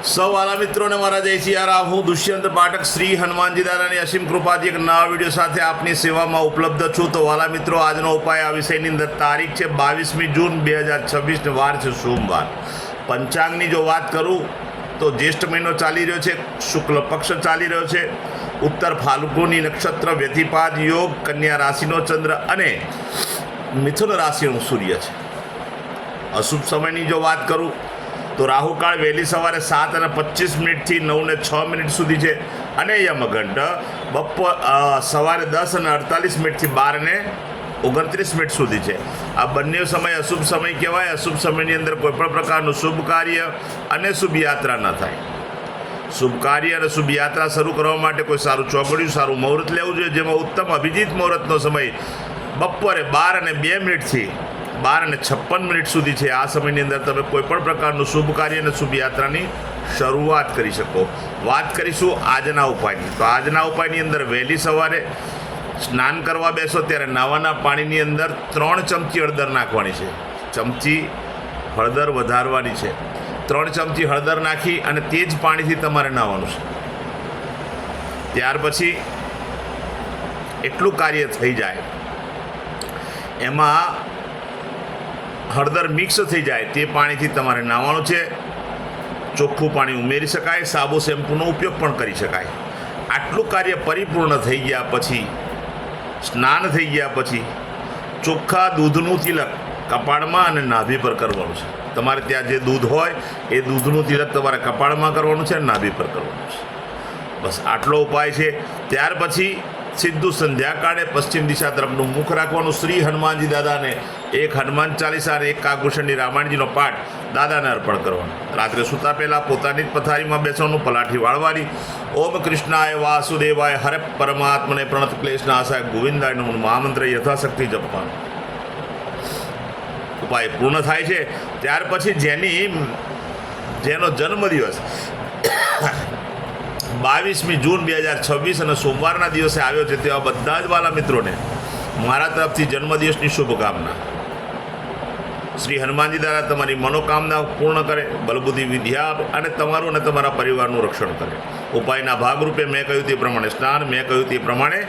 સૌ વાલા મિત્રોને મારા જય સિયારામ. હું દુષ્યંત પાઠક શ્રી હનુમાનજી દાદાની અસીમ કૃપાથી એક નવા વિડીયો સાથે આપની સેવામાં ઉપલબ્ધ છું. તો વાલા મિત્રો, આજનો ઉપાય આ વિષયની અંદર તારીખ છે 22મી જૂન 2026 વાર છે સોમવાર. પંચાંગની જો વાત કરું તો જ્યેષ્ઠ મહિનો ચાલી રહ્યો છે, શુક્લ પક્ષ ચાલી રહ્યો છે, ઉત્તર ફાલ્ગુની નક્ષત્ર, વ્યતિપાદ યોગ, કન્યા રાશિનો ચંદ્ર અને મિથુન રાશિનો સૂર્ય છે. અશુભ સમયની જો વાત કરું તો રાહુકાળ વહેલી સવારે 7:25 થી 9:06 સુધી છે અને યમઘંટ સવારે 10:48 થી 12:29 સુધી છે. આ બંને સમય અશુભ સમય કહેવાય. અશુભ સમયની અંદર કોઈપણ પ્રકારનું શુભ કાર્ય અને શુભ યાત્રા ન થાય. શુભ કાર્ય અને શુભ યાત્રા શરૂ કરવા માટે કોઈ સારું ચોઘડિયું, સારું મુહૂર્ત લેવું જોઈએ, જેમાં ઉત્તમ અભિજીત મુહૂર્તનો સમય બપોરે 12:02 થી 12:56 સુધી છે. આ સમયની અંદર તમે કોઈપણ પ્રકારનું શુભ કાર્ય અને શુભ યાત્રાની શરૂઆત કરી શકો. વાત કરીશું આજના ઉપાયની. તો આજના ઉપાયની અંદર વહેલી સવારે સ્નાન કરવા બેસો ત્યારે નાવાના પાણીની અંદર 3 ચમચી હળદર નાખવાની છે. ચમચી હળદર વધારવાની છે. 3 ચમચી હળદર નાખી અને તે જ પાણીથી તમારે નાહવાનું છે. ત્યાર પછી એટલું કાર્ય થઈ જાય, એમાં હળદર મિક્સ થઈ જાય તે પાણીથી તમારે નાહવાનું છે. ચોખ્ખું પાણી ઉમેરી શકાય, સાબુ શેમ્પૂનો ઉપયોગ પણ કરી શકાય. આટલું કાર્ય પરિપૂર્ણ થઈ ગયા પછી, સ્નાન થઈ ગયા પછી ચોખ્ખા દૂધનું તિલક કપાળમાં અને નાભી પર કરવાનું છે. તમારે ત્યાં જે દૂધ હોય એ દૂધનું તિલક તમારે કપાળમાં કરવાનું છે અને નાભી પર કરવાનું છે. બસ આટલો ઉપાય છે. ત્યાર પછી સીધું સંધ્યાકાળે પશ્ચિમ દિશા તરફનું મુખ રાખવાનું. શ્રી હનુમાનજી દાદાને એક હનુમાન ચાલીસા અને એક કાગભૂષણની રામાયણજીનો પાઠ દાદાને અર્પણ કરવાનો. રાત્રે સૂતા પહેલાં પોતાની જ પથારીમાં બેસવાનું, પલાઠી વાળવાની. ઓમ કૃષ્ણાય વાસુદેવાય હરે પરમાત્મને પ્રણત ક્લેશનાશાય ગોવિંદાય નમઃ મહામંત્ર યથાશક્તિ જપવાનું. ઉપાય પૂર્ણ થાય છે. ત્યાર પછી જેનો જન્મદિવસ 22મી જૂન 2026 અને સોમવારના દિવસે આવ્યો છે તેવા બધા જ વાલા મિત્રોને મારા તરફથી જન્મદિવસની શુભકામના. શ્રી હનુમાનજી દાદા તમારી મનોકામના પૂર્ણ કરે, બલબુદ્ધિ વિદ્યા આપે અને તમારું અને તમારા પરિવારનું રક્ષણ કરે. ઉપાયના ભાગરૂપે મેં કહ્યું તે પ્રમાણે સ્નાન, મેં કહ્યું તે પ્રમાણે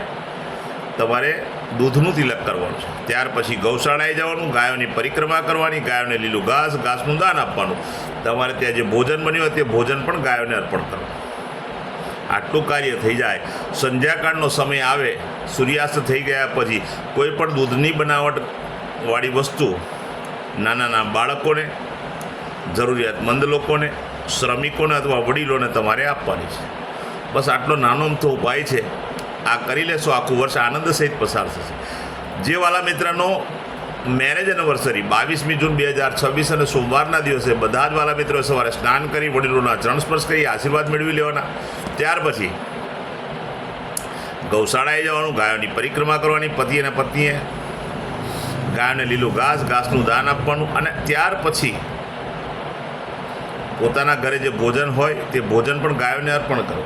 તમારે દૂધનું તિલક કરવાનું છે. ત્યાર પછી ગૌશાળાએ જવાનું, ગાયોની પરિક્રમા કરવાની, ગાયોને લીલું ઘાસનું દાન આપવાનું. તમારે ત્યાં જે ભોજન બન્યું હોય તે ભોજન પણ ગાયોને અર્પણ કરવાનું. આટલું કાર્ય થઈ જાય. સંધ્યાકાળનો સમય આવે, સૂર્યાસ્ત થઈ ગયા પછી કોઈ પણ દૂધની બનાવટવાળી વસ્તુ નાના બાળકોને, જરૂરિયાતમંદ લોકોને, શ્રમિકોને અથવા વડીલોને તમારે આપવાની છે. બસ આટલો નાનો અમથો ઉપાય છે. આ કરી લેશો, આખું વર્ષ આનંદ સહિત પસાર થશે. જે વાલા મિત્રનો મેરેજ એનિવર્સરી 22મી જૂન 2026 અને સોમવારના દિવસે બધા જ વાલા મિત્રો સવારે સ્નાન કરી વડીલોના ચરણ સ્પર્શ કરી આશીર્વાદ મેળવી લેવાના. ત્યાર પછી ગૌશાળાએ જવાનું, ગાયોની પરિક્રમા કરવાની, પતિ અને પત્નીએ ગાયોને લીલું ઘાસનું દાન આપવાનું અને ત્યાર પછી પોતાના ઘરે જે ભોજન હોય તે ભોજન પણ ગાયોને અર્પણ કરો.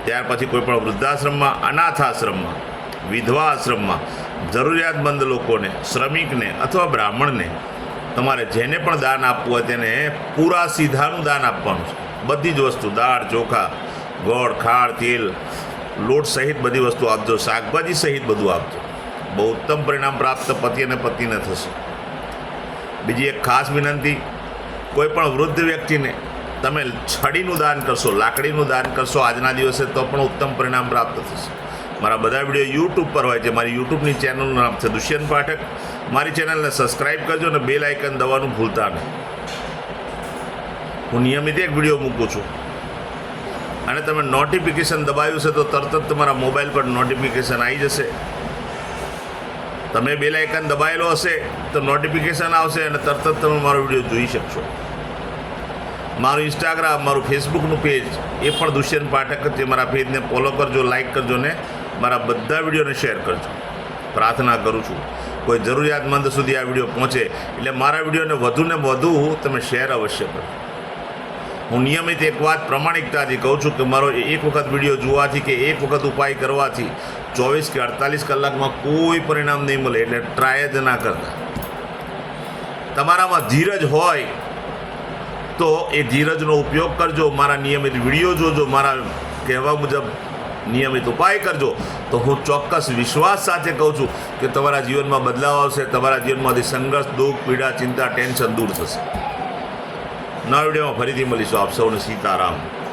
ત્યાર પછી કોઈ પણ વૃદ્ધાશ્રમમાં, અનાથ આશ્રમમાં, વિધવા આશ્રમમાં જરૂરિયાતમંદ લોકોને, શ્રમિકને અથવા બ્રાહ્મણને તમારે જેને પણ દાન આપવું હોય તેને પૂરા સીધાનું દાન આપવાનું છે. બધી જ વસ્તુ, દાળ, ચોખા, ગોળ, ખાંડ, તેલ, લોટ સહિત બધી વસ્તુ આપજો. શાકભાજી સહિત બધું આપજો. બહુ ઉત્તમ પરિણામ પ્રાપ્ત પતિ અને પત્નીને થશે. બીજી એક ખાસ વિનંતી, કોઈ પણ વૃદ્ધ વ્યક્તિને તમે છડીનું દાન કરશો, લાકડીનું દાન કરશો આજના દિવસે તો પણ ઉત્તમ પરિણામ પ્રાપ્ત થશે. મારા બધા વિડીયો યુટ્યુબ પર હોય છે. મારી યુટ્યુબની ચેનલનું નામ છે દુષ્યંત પાઠક. મારી ચેનલને સબસ્ક્રાઈબ કરજો અને બેલ આઇકન દબાવવાનું ભૂલતા નહીં. હું નિયમિત એક વિડીયો મૂકું છું અને તમે નોટિફિકેશન દબાવ્યું છે તો તરત જ તમારા મોબાઈલ પર નોટિફિકેશન આવી જશે. તમે બેલ આઇકન દબાવેલો હશે તો નોટિફિકેશન આવશે અને તરત જ તમે મારો વિડીયો જોઈ શકશો. મારું ઇન્સ્ટાગ્રામ, મારું ફેસબુકનું પેજ એ પણ દુષ્યંત પાઠક છે. મારા પેજને ફોલો કરજો, લાઇક કરજો ને મારા બધા વિડીયોને શેર કરજો. પ્રાર્થના કરું છું કોઈ જરૂરિયાતમંદ સુધી આ વિડીયો પહોંચે એટલે મારા વિડીયોને વધુને વધુ તમે શેર અવશ્ય કરજો. હું નિયમિત એક વાત પ્રમાણિકતાથી કહું છું કે મારો એક વખત વિડીયો જોવાથી કે એક વખત ઉપાય કરવાથી 24 કે 48 કલાકમાં કોઈ પરિણામ નહીં મળે. એટલે ટ્રાય જ ના કરતા. તમારામાં ધીરજ હોય તો એ ધીરજનો ઉપયોગ કરજો, મારા નિયમિત વિડીયો જોજો, મારા કહેવા મુજબ નિયમિત ઉપાય કરજો, તો હું ચોક્કસ વિશ્વાસ સાથે કહું છું કે તમારા જીવનમાં બદલાવ આવશે, તમારા જીવનમાંથી સંઘર્ષ, દુઃખ, પીડા, ચિંતા, ટેન્શન દૂર થશે. નવા વિડીયોમાં ફરીથી મળીશું. આપ સૌને સીતારામ.